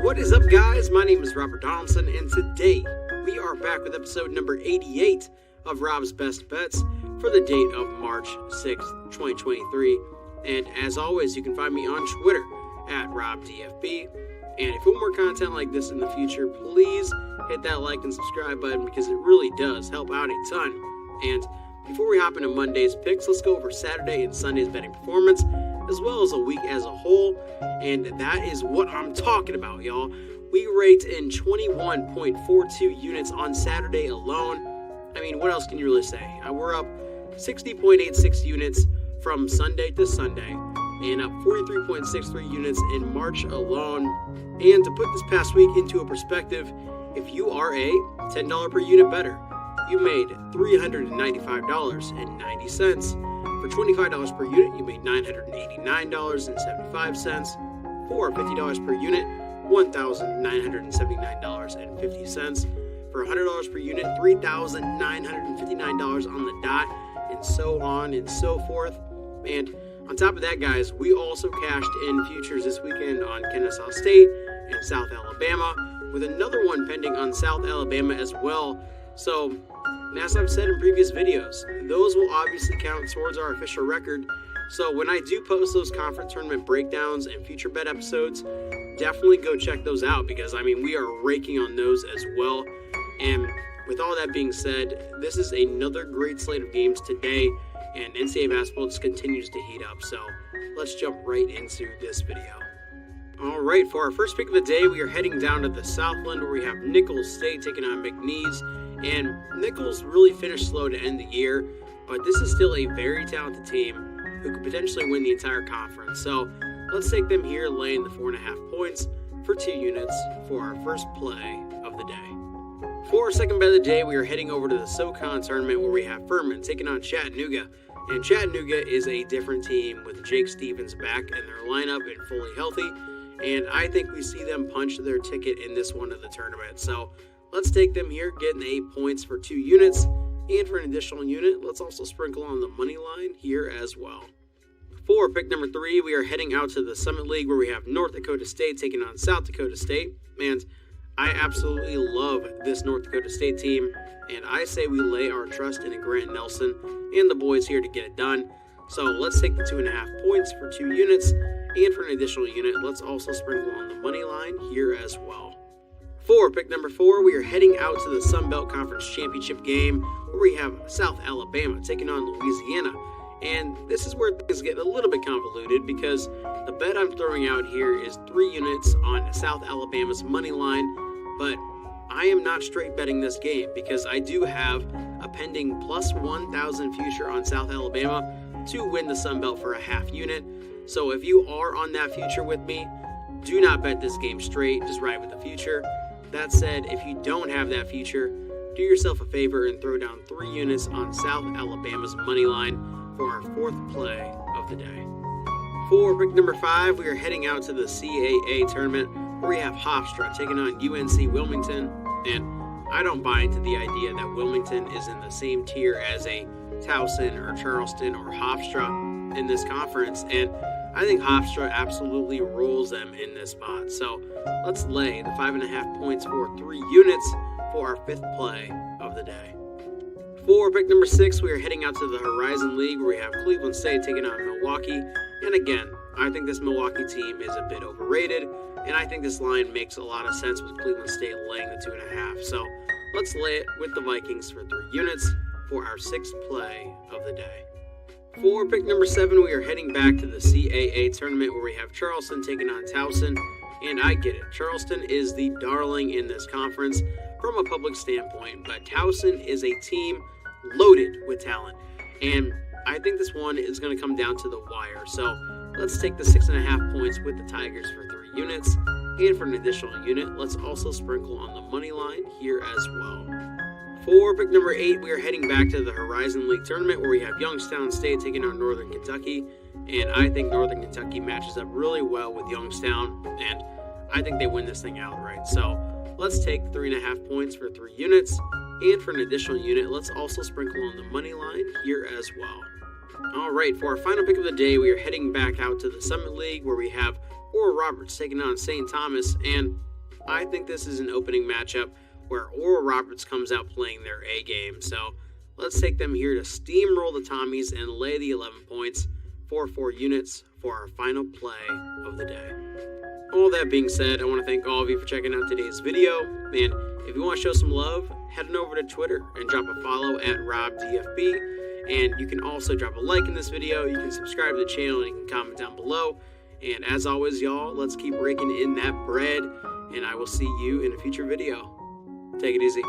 What is up, guys? My name is Robert Donaldson, and today we are back with episode number 88 of Rob's Best Bets for the date of March 6th, 2023. And as always, you can find me on Twitter at RobDFB. And if you want more content like this in the future, please hit that like and subscribe button because it really does help out a ton. And before we hop into Monday's picks, let's go over Saturday and Sunday's betting performance, as well as a week as a whole. And that is what I'm talking about, y'all. We raked in 21.42 units on Saturday alone. I mean, what else can you really say? We're up 60.86 units from Sunday to Sunday, and up 43.63 units in March alone. And to put this past week into a perspective, if you are a $10 per unit bettor, you made $395.90. For $25 per unit, you made $989.75. For $50 per unit, $1,979.50. For $100 per unit, $3,959 on the dot, and so on and so forth. And on top of that, guys, we also cashed in futures this weekend on Kennesaw State and South Alabama, with another one pending on South Alabama as well. So, as I've said in previous videos, those will obviously count towards our official record. So when I do post those conference tournament breakdowns and future bet episodes, definitely go check those out because, I mean, we are raking on those as well. And with all that being said, this is another great slate of games today, and NCAA basketball just continues to heat up. So let's jump right into this video. All right, for our first pick of the day, we are heading down to the Southland where we have Nicholls State taking on McNeese. And Nicholls really finished slow to end the year, but this is still a very talented team who could potentially win the entire conference. So let's take them here, laying the 4.5 points for 2 units for our first play of the day. For our second bet of the day, we are heading over to the SoCon tournament where we have Furman taking on Chattanooga. And Chattanooga is a different team with Jake Stevens back in their lineup and fully healthy. And I think we see them punch their ticket in this one of the tournament. So let's take them here, getting 8 points for 2 units. And for an additional unit, let's also sprinkle on the money line here as well. For pick number 3, we are heading out to the Summit League where we have North Dakota State taking on South Dakota State. And I absolutely love this North Dakota State team. And I say we lay our trust in Grant Nelson and the boys here to get it done. So let's take the 2.5 points for 2 units. And for an additional unit, let's also sprinkle on the money line here as well. For pick number 4, we are heading out to the Sun Belt Conference Championship game where we have South Alabama taking on Louisiana. And this is where things get a little bit convoluted because the bet I'm throwing out here is 3 units on South Alabama's money line, but I am not straight betting this game because I do have a pending plus 1,000 future on South Alabama to win the Sun Belt for a half unit. So if you are on that future with me, do not bet this game straight, just ride with the future. That said, if you don't have that future, do yourself a favor and throw down 3 units on South Alabama's money line for our 4th play of the day. For pick number 5, we are heading out to the CAA tournament where we have Hofstra taking on UNC Wilmington. And I don't buy into the idea that Wilmington is in the same tier as a Towson or Charleston or Hofstra in this conference. And I think Hofstra absolutely rolls them in this spot. So let's lay the 5.5 points for 3 units for our 5th play of the day. For pick number 6, we are heading out to the Horizon League where we have Cleveland State taking on Milwaukee. And again, I think this Milwaukee team is a bit overrated, and I think this line makes a lot of sense with Cleveland State laying the 2.5. So let's lay it with the Vikings for 3 units for our 6th play of the day. For pick number 7, we are heading back to the CAA tournament where we have Charleston taking on Towson. And I get it, Charleston is the darling in this conference from a public standpoint, but Towson is a team loaded with talent. And I think this one is going to come down to the wire. So let's take the 6.5 points with the Tigers for 3 units. And for an additional unit, let's also sprinkle on the money line here as well. For pick number 8, we are heading back to the Horizon League tournament where we have Youngstown State taking on Northern Kentucky. And I think Northern Kentucky matches up really well with Youngstown, and I think they win this thing outright. So let's take 3.5 points for 3 units. And for an additional unit, let's also sprinkle on the money line here as well. All right, for our final pick of the day, we are heading back out to the Summit League where we have Oral Roberts taking on St. Thomas. And I think this is an opening matchup where Oral Roberts comes out playing their A game. So let's take them here to steamroll the Tommies and lay the 11 points, 4 units for our final play of the day. All that being said, I want to thank all of you for checking out today's video. And if you want to show some love, head on over to Twitter and drop a follow at RobDFB. And you can also drop a like in this video. You can subscribe to the channel and you can comment down below. And as always, y'all, let's keep raking in that bread. And I will see you in a future video. Take it easy.